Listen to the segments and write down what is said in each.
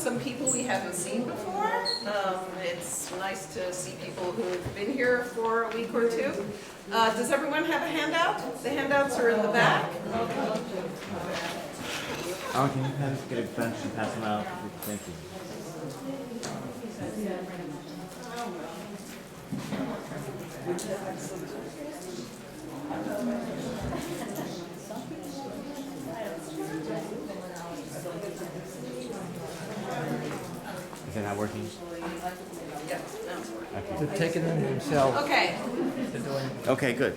some people we haven't seen before. It's nice to see people who've been here for a week or two. Does everyone have a handout? The handouts are in the back. Oh, can you kind of get a bunch and pass them out? Thank you. Is that not working? Yeah, now it's working. Okay. They're taking them themselves. Okay. They're doing Okay, good.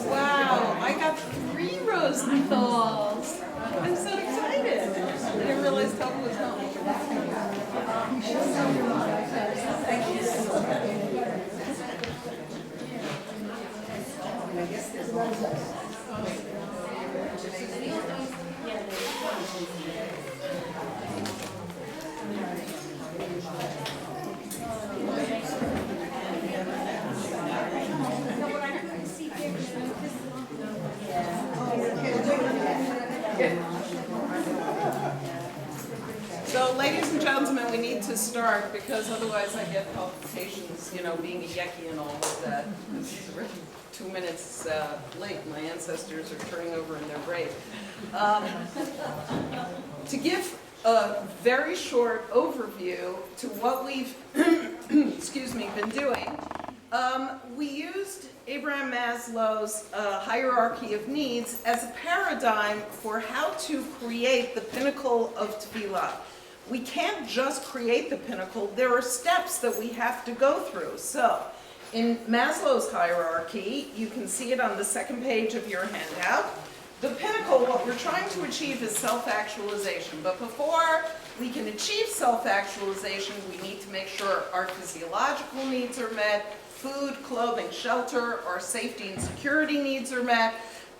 Wow, I got 3 Rosenthal's. I'm so excited. I didn't realize Toby was home. Thank you. So, ladies and gentlemen, we need to start because otherwise I get palpitations, being a Yeki and all of that. This is already 2 minutes late. My ancestors are turning over in their grave. To give a very short overview to what we've been doing, we used Abraham Maslow's hierarchy of needs as a paradigm for how to create the pinnacle of Tefilah. We can't just create the pinnacle. There are steps that we have to go through. So, in Maslow's hierarchy, you can see it on the second page of your handout. The pinnacle, what we're trying to achieve is self-actualization. But before we can achieve self-actualization, we need to make sure our physiological needs are met, food, clothing, shelter, our safety and security needs are met,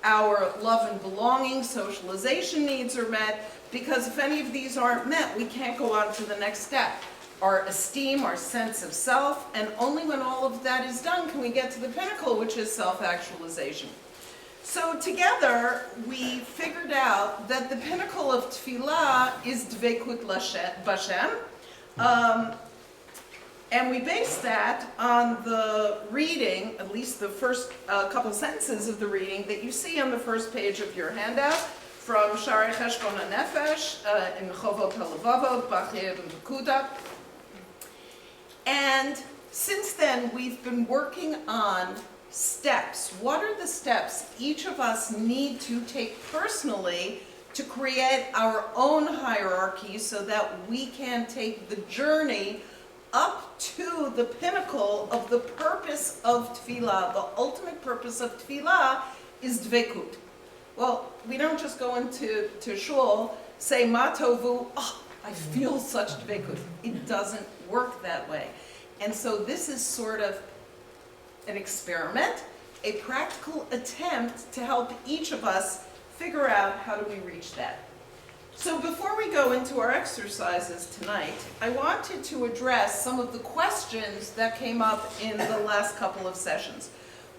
our love and belonging, socialization needs are met, because if any of these aren't met, we can't go on to the next step. Our esteem, our sense of self, and only when all of that is done can we get to the pinnacle, which is self-actualization. So together, we figured out that the pinnacle of Tefilah is Dveikut Bashem, and we based that on the reading, at least the first couple sentences of the reading that you see on the first page of your handout, from Shari Cheshbon HaNefesh in Chovot HaLevavot, Bachir and Pekuda. And since then, we've been working on steps. What are the steps each of us need to take personally to create our own hierarchy so that we can take the journey up to the pinnacle of the purpose of Tefilah? The ultimate purpose of Tefilah is Dveikut. Well, we don't just go into shul, say, Ma tovu, oh, I feel such dveikut. It doesn't work that way. And so this is sort of an experiment, a practical attempt to help each of us figure out how do we reach that. So before we go into our exercises tonight, I wanted to address some of the questions that came up in the last couple of sessions.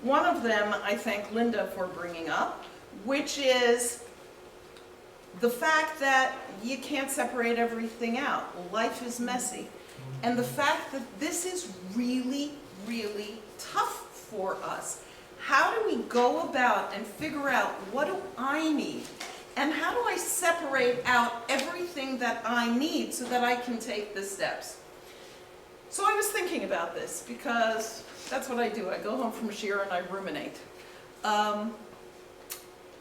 One of them I thank Linda for bringing up, which is the fact that you can't separate everything out. Life is messy. And the fact that this is really, really tough for us. How do we go about and figure out what do I need? And how do I separate out everything that I need so that I can take the steps? So I was thinking about this because that's what I do. I go home from Shir and I ruminate.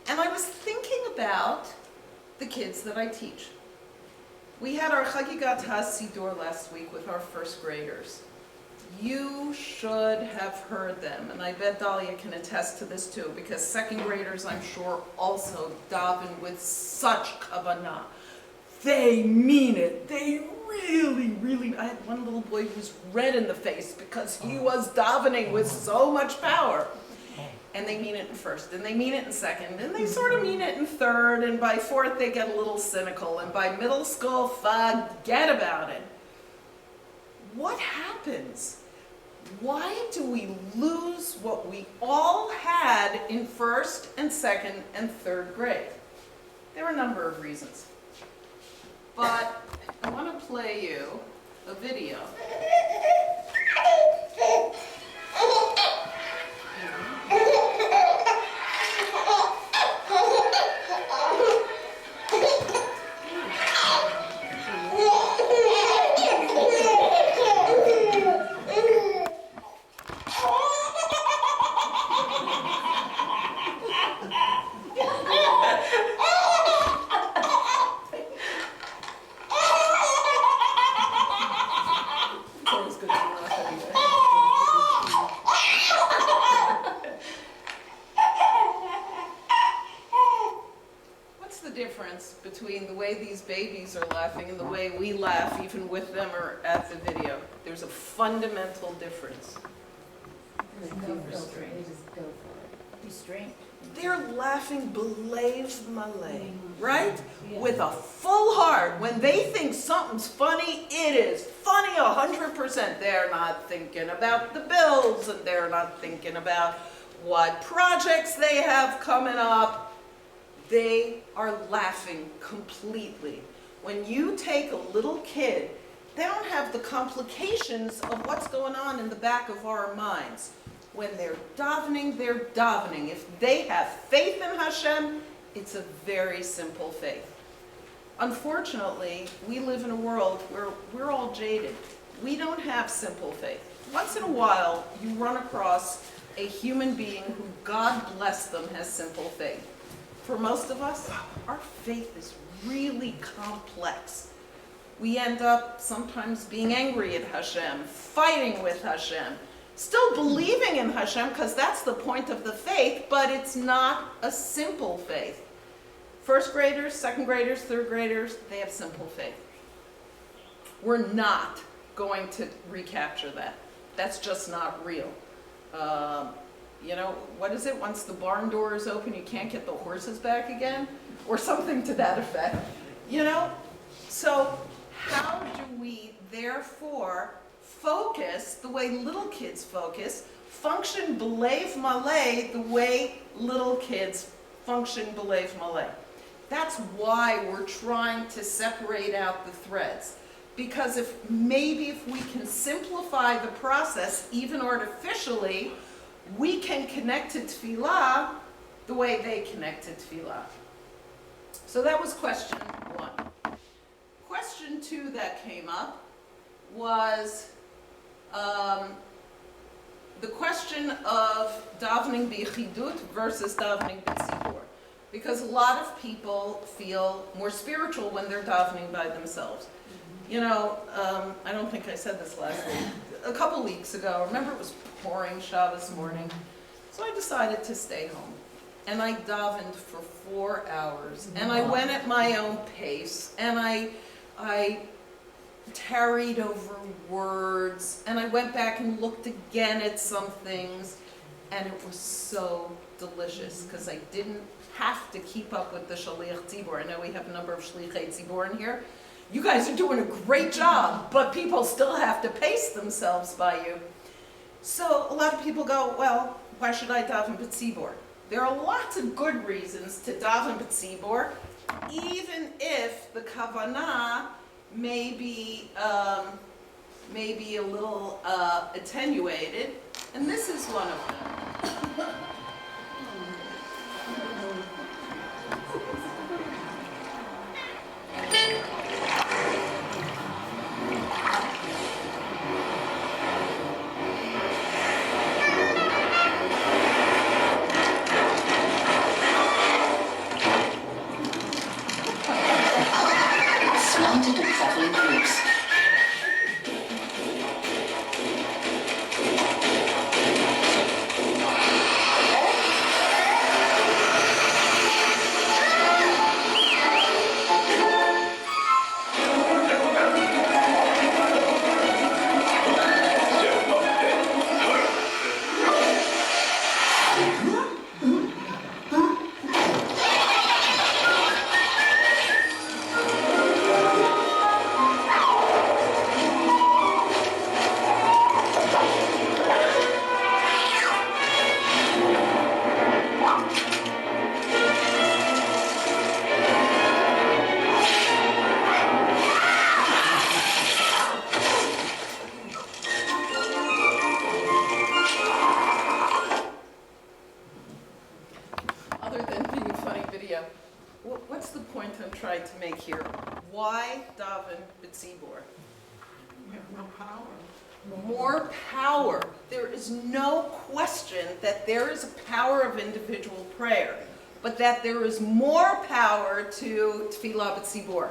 And I was thinking about the kids that I teach. We had our Chagigat HaSidur last week with our first graders. You should have heard them, and I bet Dahlia can attest to this too, because second graders, I'm sure, also daven with such kavanah. They mean it. They really, really, I had one little boy who was red in the face because he was davening with so much power. And they mean it in first, and they mean it in second, and they sort of mean it in third, and by fourth they get a little cynical, and by middle school, forget about it. What happens why do we lose what we all had in first and second and third grade? There are a number of reasons. But I want to play you a video. It's always good to laugh anyway. What's the difference between the way these babies are laughing and the way we laugh even with them or at the video? There's a fundamental difference. They just go for it. Restraint. They're laughing b'lev malay, right? With a full heart. When they think something's funny, it is funny 100%. They're not thinking about the bills, and they're not thinking about what projects they have coming up. They are laughing completely. When you take a little kid, they don't have the complications of what's going on in the back of our minds. When they're davening, they're davening. If they have faith in Hashem, it's a very simple faith. Unfortunately, we live in a world where we're all jaded. We don't have simple faith. Once in a while, you run across a human being who, God bless them, has simple faith. For most of us, our faith is really complex. We end up sometimes being angry at Hashem, fighting with Hashem, still believing in Hashem, because that's the point of the faith, but it's not a simple faith. First graders, second graders, third graders, they have simple faith. We're not going to recapture that. That's just not real. You know, what is it? Once the barn door is open, you can't get the horses back again? Or something to that effect. You know? So how do we, therefore, focus the way little kids focus, function b'lev malay the way little kids function b'lev malay? That's why we're trying to separate out the threads. Because if we can simplify the process, even artificially, we can connect to Tefilah the way they connect to Tefilah. So that was question one. Question two that came up was the question of davening b'chidut versus davening b'tzibur. Because a lot of people feel more spiritual when they're davening by themselves. You know, I don't think I said this last week. A couple weeks ago, remember it was pouring Shabbos morning, so I decided to stay home. And I davened for 4 hours, and I went at my own pace, and I tarried over words, and I went back and looked again at some things, and it was so delicious, because I didn't have to keep up with the Shaliach Tzibor. I know we have a number of Shlichei Tzibor in here. You guys are doing a great job, but people still have to pace themselves by you. So a lot of people go, well, why should I daven b'tzibor? There are lots of good reasons to daven b'tzibor, even if the kavanah may be a little attenuated, and this is one of them. Surrounded and traveling groups. Why daven b'tzibur? More power. There is no question that there is a power of individual prayer, but that there is more power to Tefilah b'tzibur.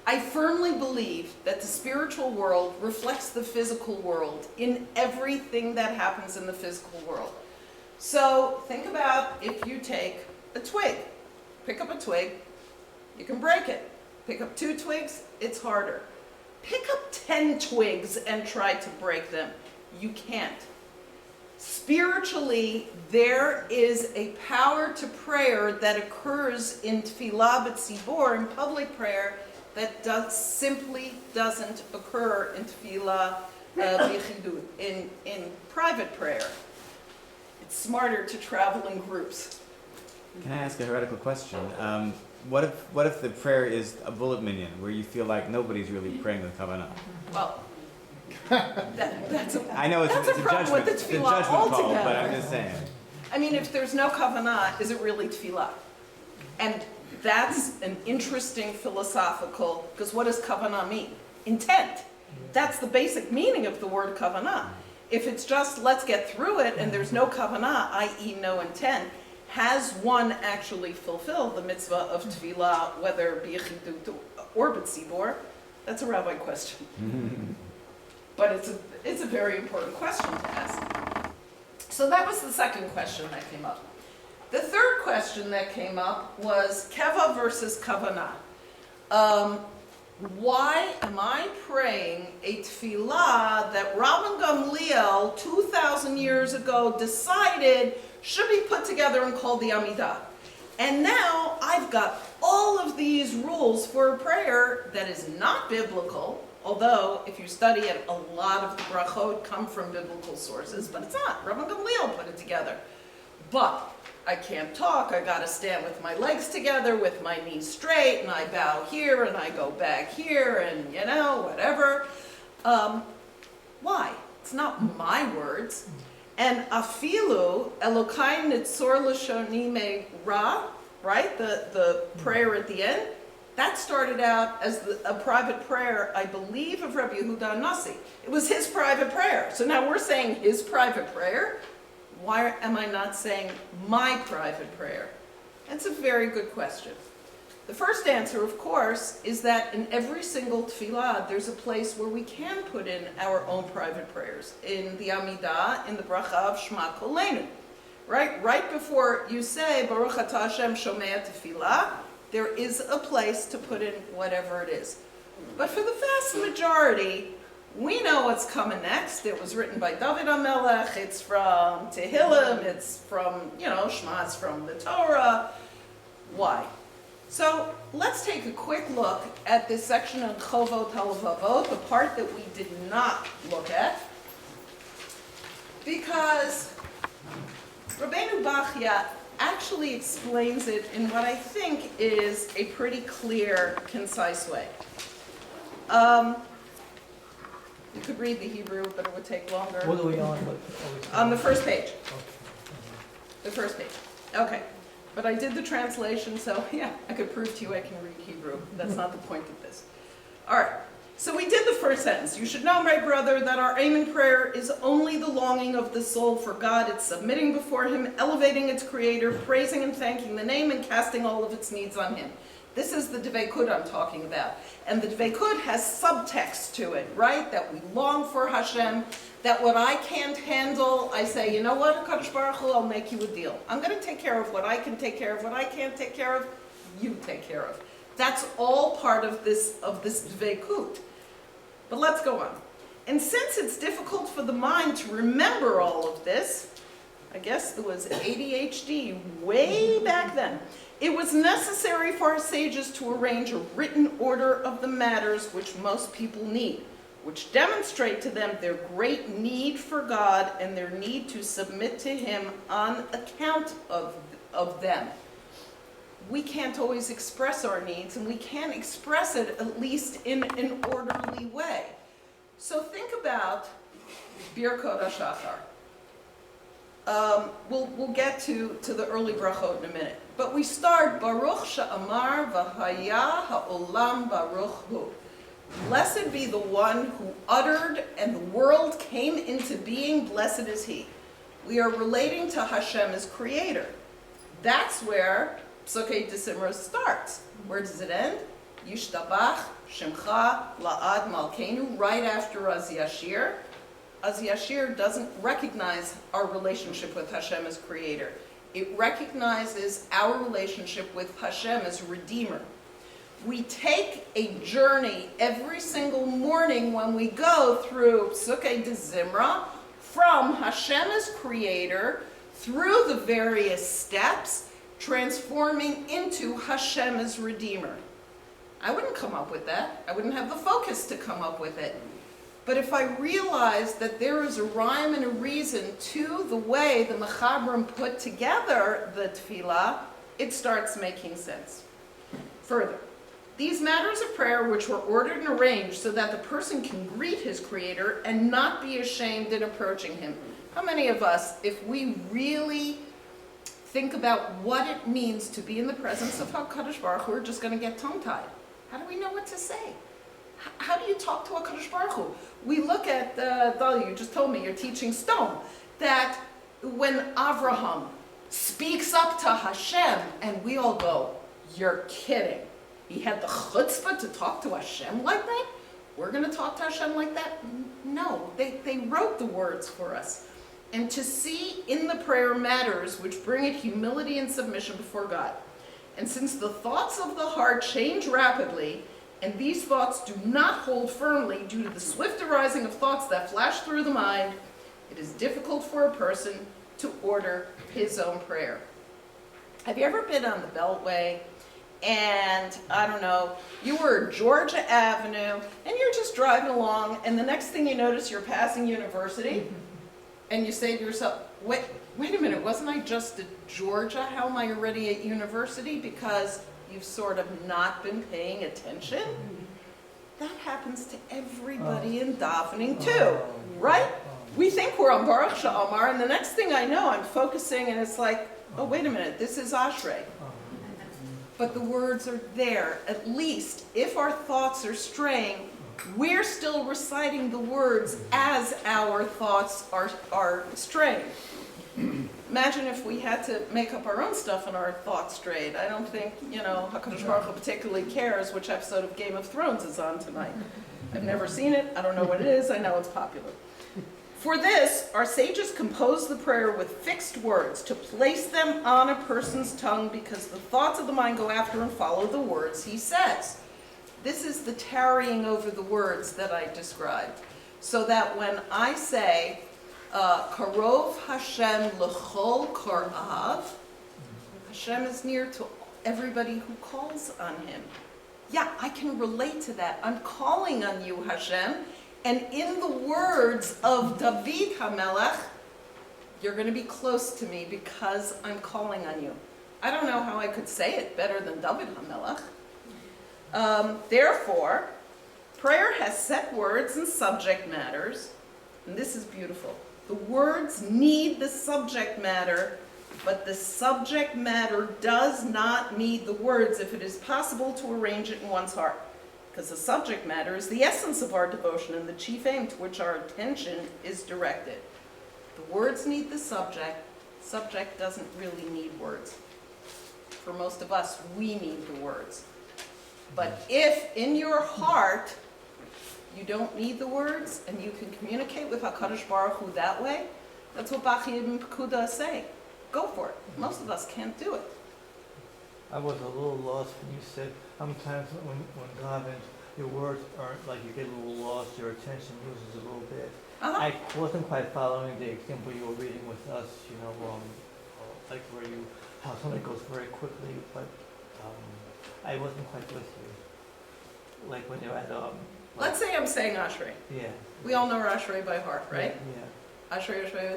I firmly believe that the spiritual world reflects the physical world in everything that happens in the physical world. So think about if you take a twig, pick up a twig, you can break it. Pick up 2 twigs, it's harder. Pick up 10 twigs and try to break them. You can't. Spiritually, there is a power to prayer that occurs in Tefilah b'tzibur, in public prayer, that simply doesn't occur in Tefilah b'chidut, in private prayer. It's smarter to travel in groups. Can I ask a heretical question? What if the prayer is a bullet minion, where you feel like nobody's really praying with kavanah? Well, that's a I know it's a problem judgment, with it's the a tefillah judgment call, altogether. but I'm just saying. I mean, if there's no kavanah, is it really tefillah? And that's an interesting philosophical, because what does kavanah mean? Intent. That's the basic meaning of the word kavanah. If it's just let's get through it and there's no kavanah, i.e. no intent, has one actually fulfilled the mitzvah of tefillah, whether b'yechidut or b'tzibur? That's a rabbi question. But it's a very important question to ask. So that was the second question that came up. The third question that came up was keva versus kavanah. Why am I praying a tefillah that Rabban Gamliel 2,000 years ago decided should be put together and called the Amidah? And now I've got all of these rules for a prayer that is not biblical, although if you study it, a lot of the brachot come from biblical sources, but it's not. Rabban Gamliel put it together. But I can't talk, I gotta stand with my legs together, with my knees straight, and I bow here, and I go back here, and you know, whatever. Why? It's not my words. And afilu, Elokai nitzor l'shoni me ra, right? The prayer at the end, that started out as a private prayer, I believe, of Rabbi Yehuda Nasi. It was his private prayer. So now we're saying his private prayer. Why am I not saying my private prayer? That's a very good question. The first answer, of course, is that in every single tefillah, there's a place where we can put in our own private prayers. In the Amidah, in the bracha of Shema Kolenu. Right before you say, Baruch Atah Hashem Shomea Tefillah, there is a place to put in whatever it is. But for the vast majority, we know what's coming next. It was written by David HaMelech. It's from Tehillim. It's from, Shema, it's from the Torah. Why? So let's take a quick look at this section on Chovot HaLevavot, the part that we did not look at, because Rabbeinu Bachya actually explains it in what I think is a pretty clear, concise way. You could read the Hebrew, but it would take longer. What are we on? On the first page. The first page. Okay. But I did the translation, so yeah, I could prove to you I can read Hebrew. That's not the point of this. All right. So we did the first sentence. You should know, my brother, that our aim in prayer is only the longing of the soul for God. It's submitting before Him, elevating its Creator, praising and thanking the name, and casting all of its needs on Him. This is the Dveikud I'm talking about. And the Dveikud has subtext to it, right? That we long for Hashem, that what I can't handle, I say, you know what, HaKadosh Baruch Hu, I'll make you a deal. I'm going to take care of what I can take care of. What I can't take care of, you take care of. That's all part of this Dveikud. But let's go on. And since it's difficult for the mind to remember all of this, I guess there was ADHD way back then, it was necessary for our sages to arrange a written order of the matters which most people need, which demonstrate to them their great need for God and their need to submit to Him on account of them. We can't always express our needs, and we can express it at least in an orderly way. So think about Birkot HaShachar. We'll get to the early brachot in a minute. But we start, Baruch she'amar v'haya ha'olam baruch hu. Blessed be the one who uttered and the world came into being, blessed is he. We are relating to Hashem as creator. That's where Psukei Desimra starts. Where does it end? Yishtabach Shemcha La'ad Malkeinu, right after Az Yashir. Az Yashir doesn't recognize our relationship with Hashem as creator. It recognizes our relationship with Hashem as redeemer. We take a journey every single morning when we go through Psukei Desimra, from Hashem as creator, through the various steps, transforming into Hashem as redeemer. I wouldn't come up with that. I wouldn't have the focus to come up with it. But if I realize that there is a rhyme and a reason to the way the Mechabrim put together the Tefilah, it starts making sense. Further, these matters of prayer which were ordered and arranged so that the person can greet his Creator and not be ashamed in approaching him. How many of us, if we really think about what it means to be in the presence of HaKadosh Baruch Hu, we're just going to get tongue-tied? How do we know what to say? How do you talk to HaKadosh Baruch Hu? We look at, you just told me, you're teaching stone, that when Avraham speaks up to Hashem, and we all go, you're kidding. He had the chutzpah to talk to Hashem like that? We're going to talk to Hashem like that? No, they wrote the words for us. And to see in the prayer matters which bring it humility and submission before God. And since the thoughts of the heart change rapidly, and these thoughts do not hold firmly due to the swift arising of thoughts that flash through the mind, it is difficult for a person to order his own prayer. Have you ever been on the Beltway? And, I don't know, you were at Georgia Avenue, and you're just driving along, and the next thing you notice, you're passing University, and you say to yourself, wait a minute, wasn't I just at Georgia? How am I already at University? Because you've sort of not been paying attention. That happens to everybody in davening too, right? We think we're on Baruch She'amar, and the next thing I know, I'm focusing, and it's like, oh, wait a minute, this is Ashrei. But the words are there. At least, if our thoughts are straying, we're still reciting the words as our thoughts are straying. Imagine if we had to make up our own stuff and our thoughts strayed. I don't think, HaKadosh Baruch Hu particularly cares which episode of Game of Thrones is on tonight. I've never seen it. I don't know what it is. I know it's popular. For this, our sages composed the prayer with fixed words to place them on a person's tongue because the thoughts of the mind go after and follow the words he says. This is the tarrying over the words that I described. So that when I say, Karov Hashem l'chol korav, Hashem is near to everybody who calls on him. Yeah, I can relate to that. I'm calling on you, Hashem. And in the words of David HaMelech, you're going to be close to me because I'm calling on you. I don't know how I could say it better than David HaMelech. Therefore, prayer has set words and subject matters. And this is beautiful. The words need the subject matter, but the subject matter does not need the words if it is possible to arrange it in one's heart. Because the subject matter is the essence of our devotion and the chief aim to which our attention is directed. The words need the subject. Subject doesn't really need words. For most of us, we need the words. But if in your heart you don't need the words and you can communicate with HaKadosh Baruch Hu that way, that's what Bachim and Pekuda is saying. Go for it. Most of us can't do it. I was a little lost when you said sometimes when davening, your words aren't like you get a little lost, your attention loses a little bit. I wasn't quite following the example you were reading with us, like how something goes very quickly, but I wasn't quite with you. Like when you're at Let's say I'm saying Ashrei. Yeah. We all know Ashrei by heart, right? Yeah. Ashrei, Ashrei,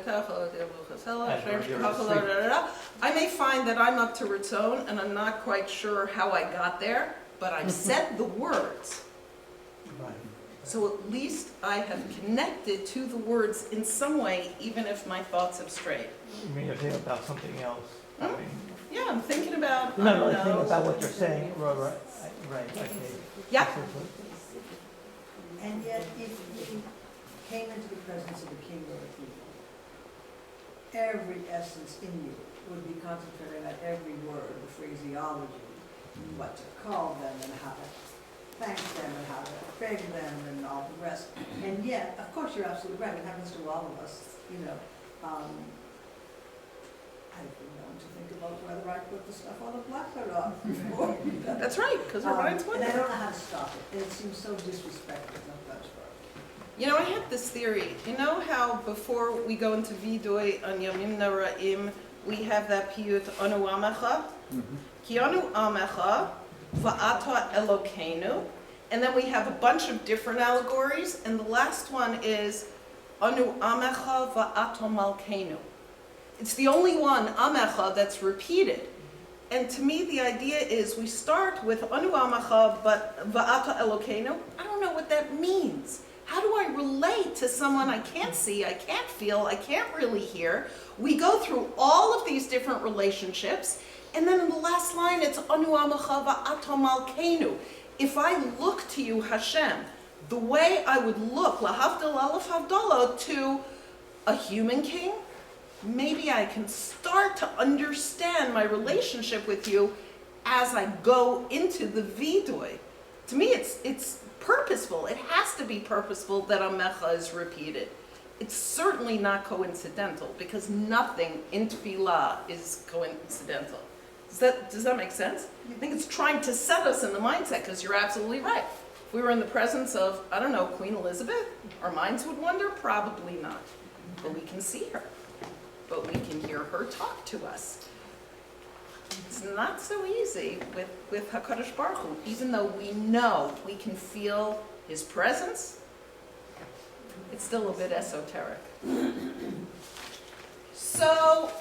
I may find that I'm up to Ratzon and I'm not quite sure how I got there, but I've said the words. Right. So at least I have connected to the words in some way, even if my thoughts have strayed. You mean you're thinking about something else? I Hmm? mean, Yeah, I'm thinking about, you're I not don't really thinking know. about what you're saying, right, okay. Yeah. And yet, if you came into the presence of the king or the queen, every essence in you would be concentrated on every word, the phraseology, what to call them and how to thank them and how to beg them and all the rest. And yet, of course, you're absolutely right, it happens to all of us, you know. I've been known to think about whether I put the stuff on a blackboard or before. That's right, because our minds And I wonder. don't know how to stop it, and it seems so disrespectful sometimes for us. You know, I have this theory. You know how before we go into Vidoi on Yomim Noraim, we have that piyut Anu Amecha? Ki Anu Amecha va'ata Elokeinu. And then we have a bunch of different allegories, and the last one is Anu Amecha va'ata Malkeinu. It's the only one, Amecha, that's repeated. And to me, the idea is we start with Anu Amecha, but va'ata Elokeinu. I don't know what that means. How do I relate to someone I can't see, I can't feel, I can't really hear? We go through all of these different relationships, and then in the last line, it's Anu Amecha va'ata Malkeinu. If I look to you, Hashem, the way I would look, lahavdil alef havdala, to a human king, maybe I can start to understand my relationship with you as I go into the vidui. To me, it's purposeful. It has to be purposeful that Amecha is repeated. It's certainly not coincidental, because nothing in Tefilah is coincidental. Does that make sense? I think it's trying to set us in the mindset, because you're absolutely right. If we were in the presence of, I don't know, Queen Elizabeth, our minds would wander? Probably not. But we can see her. But we can hear her talk to us. It's not so easy with HaKadosh Baruch Hu, even though we know we can feel his presence. It's still a bit esoteric. So,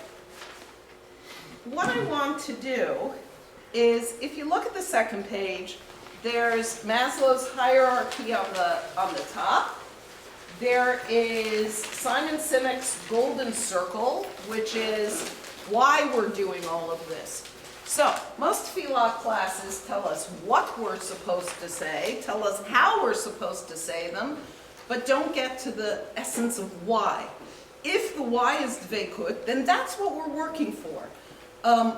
what I want to do is, if you look at the second page, there's Maslow's hierarchy on the top. There is Simon Sinek's golden circle, which is why we're doing all of this. So, most Tefilah classes tell us what we're supposed to say, tell us how we're supposed to say them, but don't get to the essence of why. If the why is dveikut, then that's what we're working for.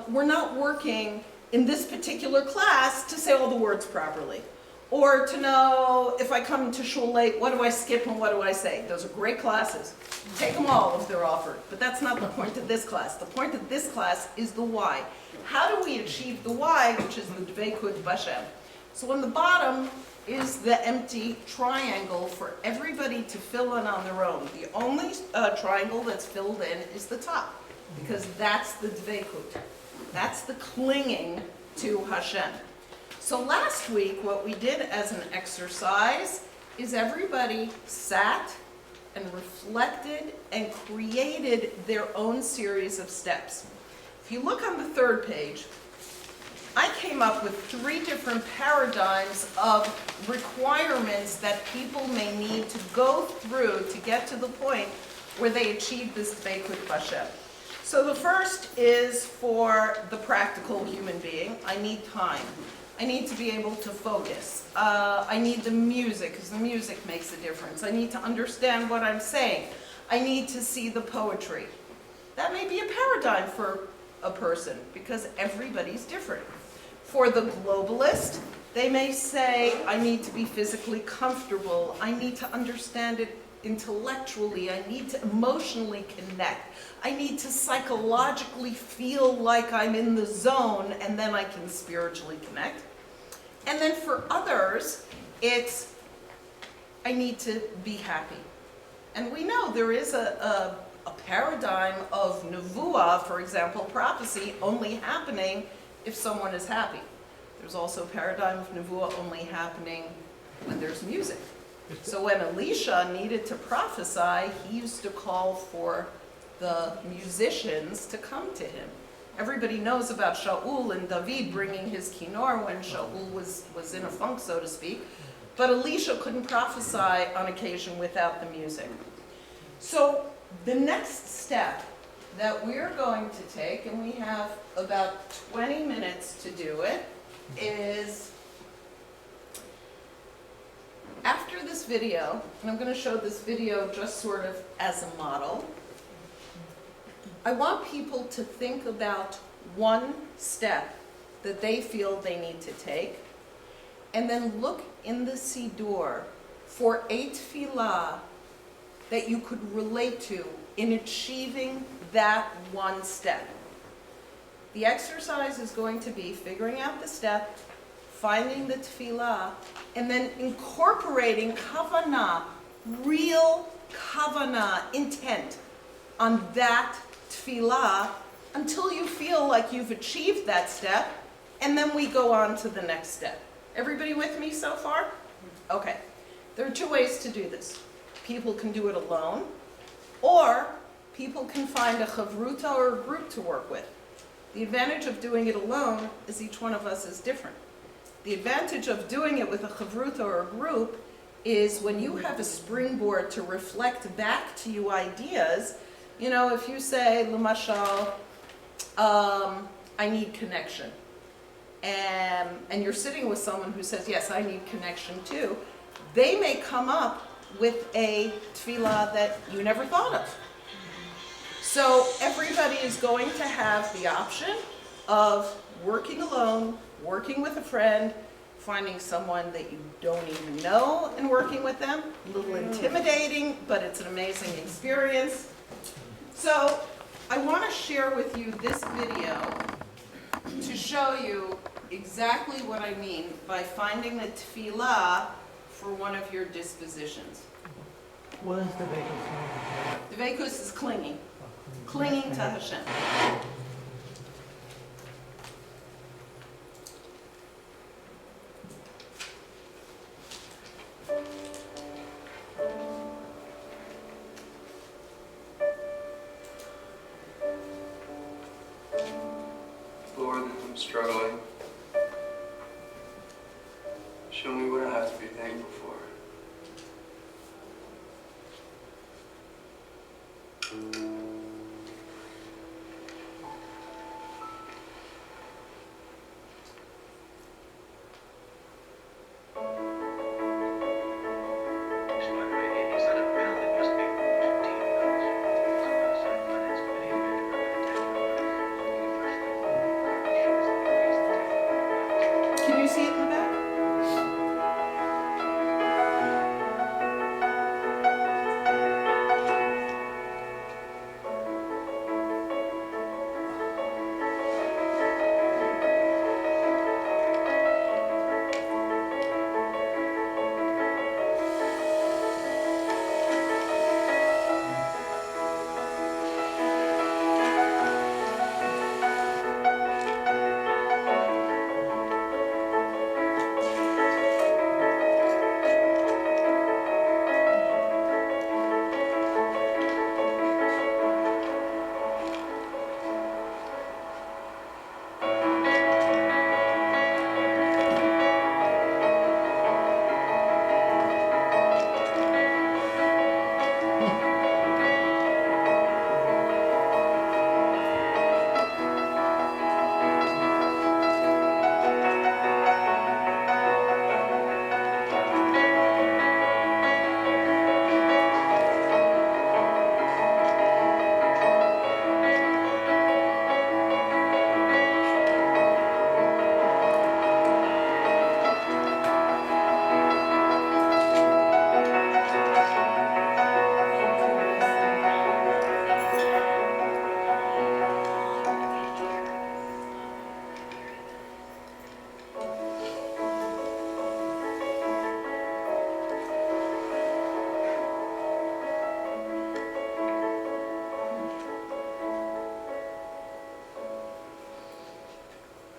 We're not working in this particular class to say all the words properly, or to know if I come to shul late, what do I skip and what do I say? Those are great classes. Take them all if they're offered, but that's not the point of this class. The point of this class is the why. How do we achieve the why, which is the dveikut b'Hashem? So on the bottom is the empty triangle for everybody to fill in on their own. The only triangle that's filled in is the top, because that's the dveikut. That's the clinging to Hashem. So last week, what we did as an exercise is everybody sat and reflected and created their own series of steps. If you look on the third page, I came up with 3 different paradigms of requirements that people may need to go through to get to the point where they achieve this dveikut Hashem. So the first is for the practical human being. I need time. I need to be able to focus. I need the music, because the music makes a difference. I need to understand what I'm saying. I need to see the poetry. That may be a paradigm for a person, because everybody's different. For the globalist, they may say, I need to be physically comfortable. I need to understand it intellectually. I need to emotionally connect. I need to psychologically feel like I'm in the zone, and then I can spiritually connect. And then for others, it's, I need to be happy. And we know there is a paradigm of nevuah, for example, prophecy, only happening if someone is happy. There's also a paradigm of nevuah only happening when there's music. So when Elisha needed to prophesy, he used to call for the musicians to come to him. Everybody knows about Shaul and David bringing his kinnor when Shaul was in a funk, so to speak. but Alicia couldn't prophesy on occasion without the music. So the next step that we're going to take, and we have about 20 minutes to do it, is after this video, and I'm going to show this video just sort of as a model, I want people to think about one step that they feel they need to take, and then look in the Siddur for a Tefilah that you could relate to in achieving that one step. The exercise is going to be figuring out the step, finding the Tefilah, and then incorporating kavanah, real kavanah, intent, on that Tefilah until you feel like you've achieved that step, and then we go on to the next step. Everybody with me so far? Okay. There are two ways to do this. People can do it alone, or people can find a chavruta or a group to work with. The advantage of doing it alone is each one of us is different. The advantage of doing it with a chavruta or a group is when you have a springboard to reflect back to you ideas. You know, if you say, L'mashal, I need connection, and you're sitting with someone who says, yes, I need connection too, they may come up with a Tefilah that you never thought of. So everybody is going to have the option of working alone, working with a friend, finding someone that you don't even know and working with them. A little intimidating, but it's an amazing experience. So I want to share with you this video to show you exactly what I mean by finding the Tefilah for one of your dispositions. What is the Vekas? The Vekus is clinging. Clinging to Hashem. Lord, I'm struggling. Show me what I have to be thankful for. Can you see it in the back?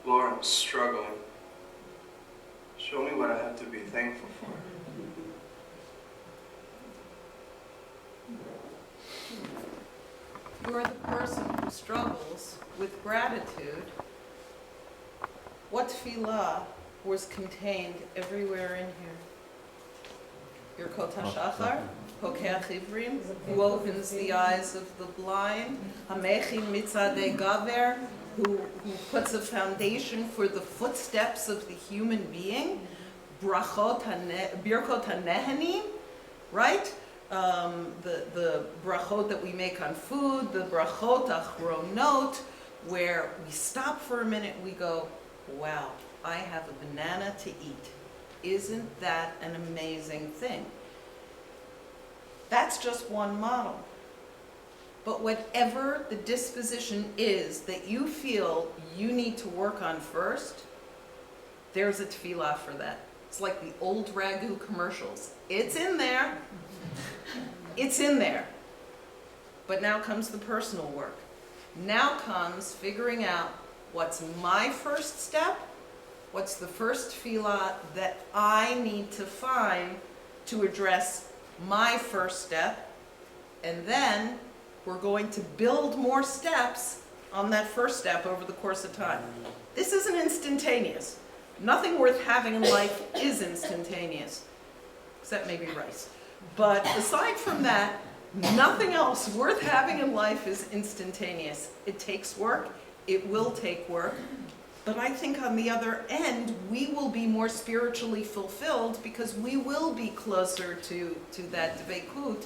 Lord, I'm struggling. Show me what I have to be thankful for. You're the person who struggles with gratitude. What Tefilah was contained everywhere in here? Birkot HaShachar, Pokeach Ivrim, who opens the eyes of the blind, Hamechin Mitzadei Gaver, who puts a foundation for the footsteps of the human being, Birkot HaNehanim, right? The brachot that we make on food, the brachot achronot, where we stop for a minute and we go, wow, I have a banana to eat. Isn't that an amazing thing? That's just one model. But whatever the disposition is that you feel you need to work on first, there's a tefillah for that. It's like the old ragu commercials. It's in there. It's in there. But now comes the personal work. Now comes figuring out what's my first step, what's the first tefillah that I need to find to address my first step, and then we're going to build more steps on that first step over the course of time. This isn't instantaneous. Nothing worth having in life is instantaneous, except maybe rice. But aside from that, nothing else worth having in life is instantaneous. It takes work. It will take work. But I think on the other end, we will be more spiritually fulfilled because we will be closer to that dveikut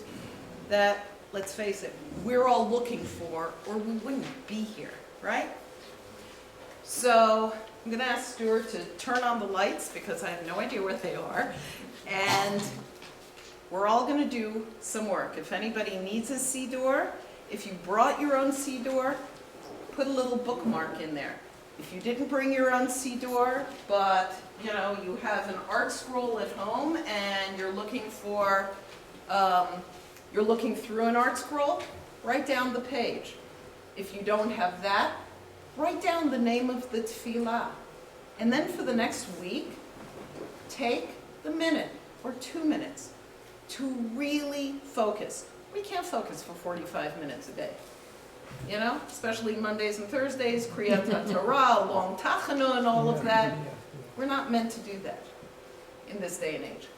that, let's face it, we're all looking for, or we wouldn't be here, right? So I'm going to ask Stuart to turn on the lights because I have no idea where they are. And we're all going to do some work. If anybody needs a siddur, if you brought your own siddur, put a little bookmark in there. If you didn't bring your own siddur, but you have an art scroll at home and you're looking for, you're looking through an art scroll, write down the page. If you don't have that, write down the name of the tefillah. And then for the next week, take the minute or 2 minutes to really focus. We can't focus for 45 minutes a day. Especially Mondays and Thursdays, Kriyat HaTorah, long Tachanun, and all of that. We're not meant to do that in this day and age.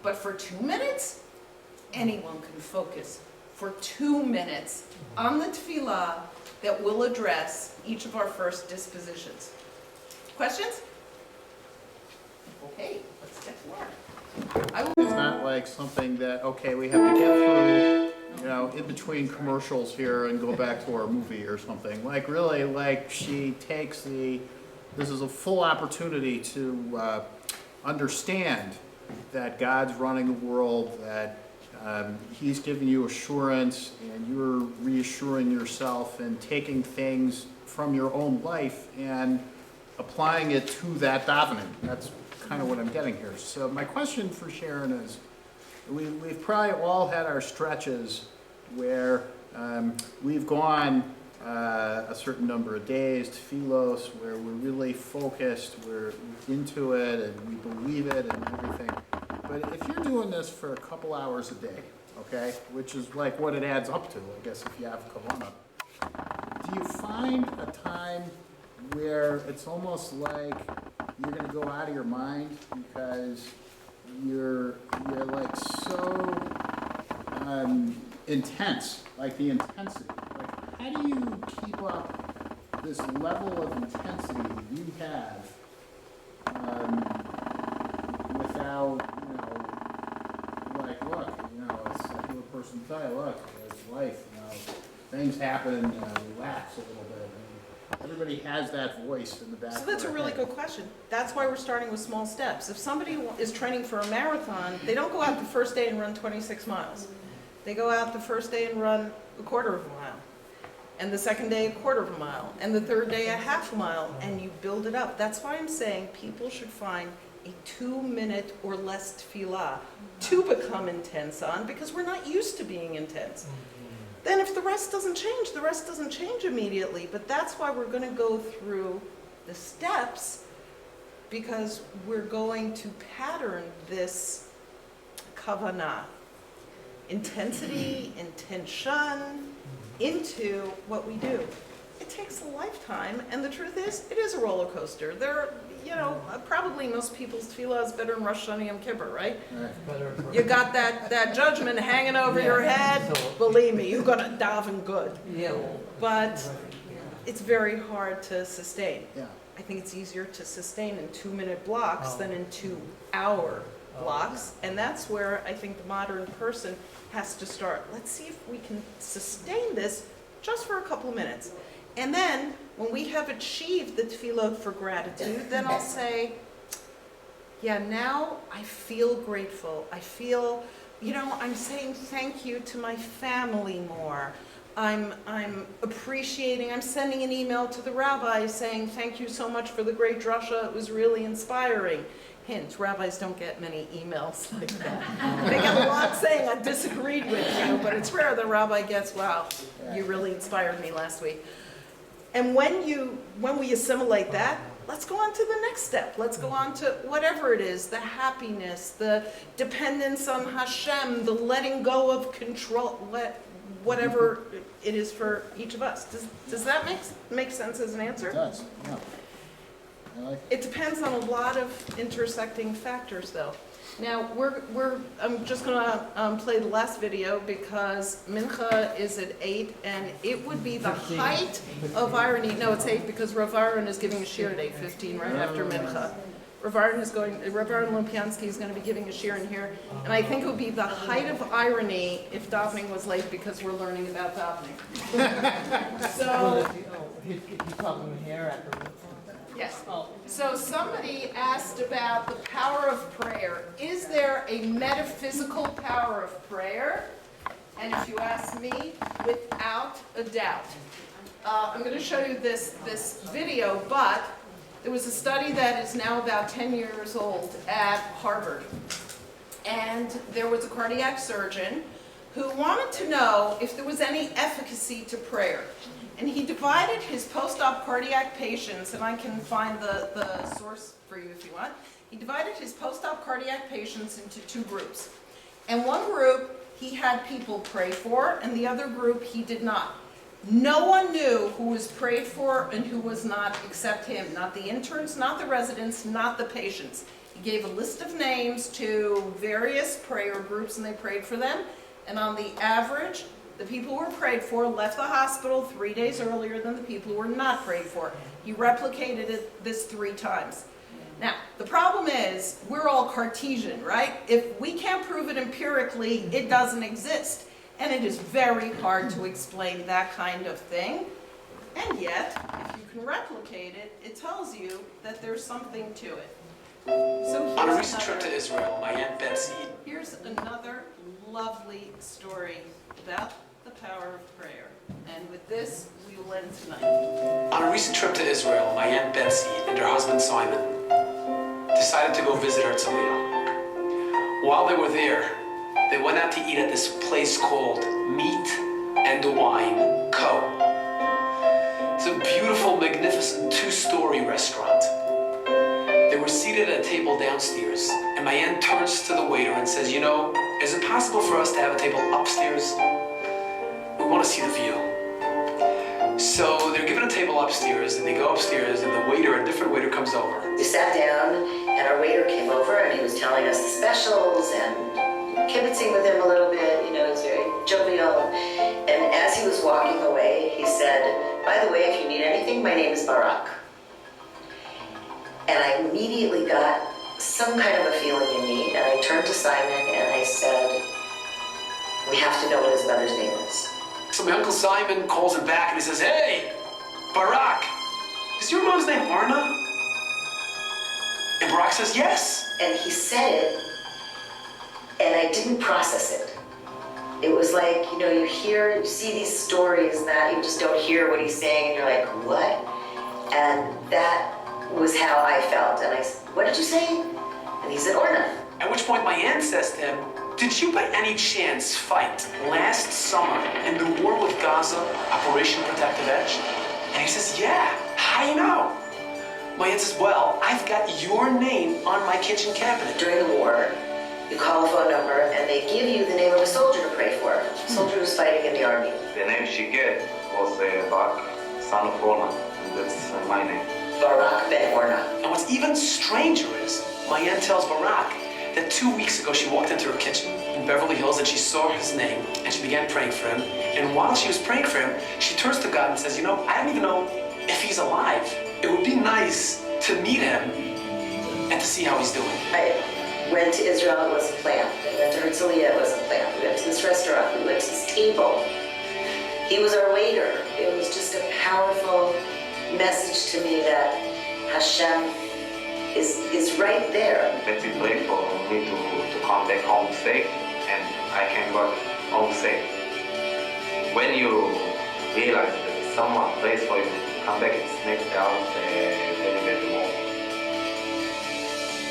But for 2 minutes, anyone can focus for 2 minutes on the tefillah that will address each of our first dispositions. Questions? Okay, let's get to work. It's not like something that, okay, we have to get through, in between commercials here and go back to our movie or something. Like, really, she takes this is a full opportunity to understand that God's running the world, that He's giving you assurance, and you're reassuring yourself and taking things from your own life and applying it to that davening. That's kind of what I'm getting here. So my question for Sharon is, we've probably all had our stretches where we've gone a certain number of days, tefillos, where we're really focused, we're into it, and we believe it and everything. But if you're doing this for a couple hours a day, okay, which is like what it adds up to, I guess, if you have Kavanah, do you find a time where it's almost like you're going to go out of your mind because you're like so intense, like the intensity? Like, how do you keep up this level of intensity you have without, like, look, it's like a person tell you, look, it's life, things happen, relax a little bit. Everybody has that voice in the back. So that's a really good question. That's why we're starting with small steps. If somebody is training for a marathon, they don't go out the first day and run 26 miles. They go out the first day and run a quarter of a mile. And the second day, a quarter of a mile. And the third day, a half a mile. And you build it up. That's why I'm saying people should find a 2-minute or less tefillah to become intense on, because we're not used to being intense. Then if the rest doesn't change, the rest doesn't change immediately. But that's why we're going to go through the steps, because we're going to pattern this kavanah, intensity, intention, into what we do. It takes takes a lifetime, and the truth is, it is a roller coaster. Probably most people's tefillah is better than Rosh Hashanah Yom Kippur, right? You got that judgment hanging over your head. So- Believe me, you're gonna daven good. Yeah, well, But it's very hard to sustain. Yeah. I think it's easier to sustain in 2-minute blocks than in 2-hour blocks. And that's where I think the modern person has to start. Let's see if we can sustain this just for a couple of minutes. And then when we have achieved the tefillah for gratitude, then I'll say, yeah, now I feel grateful. I feel, I'm saying thank you to my family more. I'm appreciating, I'm sending an email to the rabbi saying thank you so much for the great drasha, it was really inspiring. Hint, rabbis don't get many emails like that. They get a lot saying I disagreed with you, but it's rare the rabbi gets, wow, you really inspired me last week. And when we assimilate that, let's go on to the next step. Let's go on to whatever it is, the happiness, the dependence on Hashem, the letting go of control, whatever it is for each of us. Does that make sense as an answer? It does, yeah. I like it. It depends on a lot of intersecting factors, though. Now, I'm just gonna play the last video because Mincha is at 8, and it would be the height of irony. No, it's 8 because Rav Aaron is giving a shir at 8:15 right after Mincha. Rav Aaron Lumpiansky is going to be giving a shir in here, and I think it would be the height of irony if davening was late because we're learning about davening. So, he's talking here after. yes. So somebody asked about the power of prayer. Is there a metaphysical power of prayer? And if you ask me, without a doubt. I'm going to show you this video, but there was a study that is now about 10 years old at Harvard. And there was a cardiac surgeon who wanted to know if there was any efficacy to prayer. And he divided his post-op cardiac patients, and I can find the source for you if you want. He divided his post-op cardiac patients into 2 groups. And one group he had people pray for, and the other group he did not. No one knew who was prayed for and who was not except him. Not the interns, not the residents, not the patients. He gave a list of names to various prayer groups, and they prayed for them. And on the average, the people who were prayed for left the hospital 3 days earlier than the people who were not prayed for. He replicated this 3 times. Now, the problem is, we're all Cartesian, right? If we can't prove it empirically, it doesn't exist. And it is very hard to explain that kind of thing. And yet, if you can replicate it, it tells you that there's something to it. So On a recent trip to Israel, my Aunt Betsy... Here's another lovely story about the power of prayer. And with this, we will end tonight. On a recent trip to Israel, my Aunt Betsy and her husband Simon decided to go visit Herzliya. While they were there, they went out to eat at this place called Meat and Wine Co. It's a beautiful, magnificent 2-story restaurant. They were seated at a table downstairs, and my aunt turns to the waiter and says, "You know, is it possible for us to have a table upstairs? We want to see the view." So they're given a table upstairs, and they go upstairs, and a different waiter comes over. We sat down, and our waiter came over, and he was telling us the specials and kibitzing with him a little bit. He was very jovial. And as he was walking away, he said, "By the way, if you need anything, my name is Barak." And I immediately got some kind of a feeling in me, and I turned to Simon and I said, "We have to know what his mother's name is." So my Uncle Simon calls him back and he says, "Hey, Barak, is your mom's name Arna?" And Barak says, "Yes." And he said it, and I didn't process it. It was like, you see these stories that you just don't hear what he's saying, and you're like, what? And that was how I felt. And I said, "What did you say?" And he said, "Orna." At which point my aunt says to him, "Did you by any chance fight last summer in the war with Gaza, Operation Protective Edge?" And he says, "Yeah, how do you know?" My aunt says, "Well, I've got your name on my kitchen cabinet." During the war, you call a phone number and they give you the name of a soldier to pray for. A soldier who's fighting in the army. The name she gave was Bak son of Roland. That's my name. Barak Ben Orna. And what's even stranger is, my aunt tells Barak that 2 weeks ago she walked into her kitchen in Beverly Hills and she saw his name and she began praying for him. And while she was praying for him, she turns to God and says, you know, I don't even know if he's alive. It would be nice to meet him and to see how he's doing. I went to Israel, it wasn't planned. I went to Herzliya, it wasn't planned. We went to this restaurant, we went to this table. He was our waiter. It was just a powerful message to me that Hashem is right there. Let's pray for me to come back home safe, and I can go home safe. When you realize that someone prays for you to come back, it makes the house very, very more.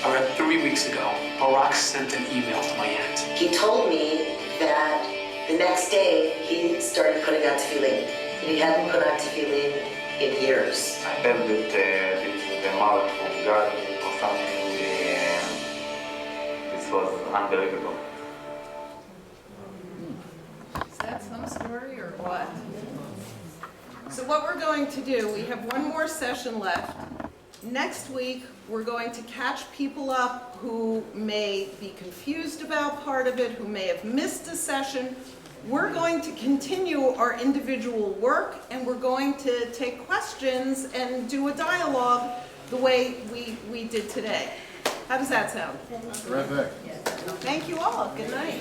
Around 3 weeks ago, Barak sent an email to my aunt. He told me that the next day he started putting on tefillin. And he hadn't put on tefillin in years. I felt that this is the mark from God or something. This was unbelievable. Is that some story or what? So what we're going to do, we have one more session left. Next week, we're going to catch people up who may be confused about part of it, who may have missed a session. We're going to continue our individual work, and we're going to take questions and do a dialogue the way we did today. How does that sound? Terrific. Thank you all. Good night.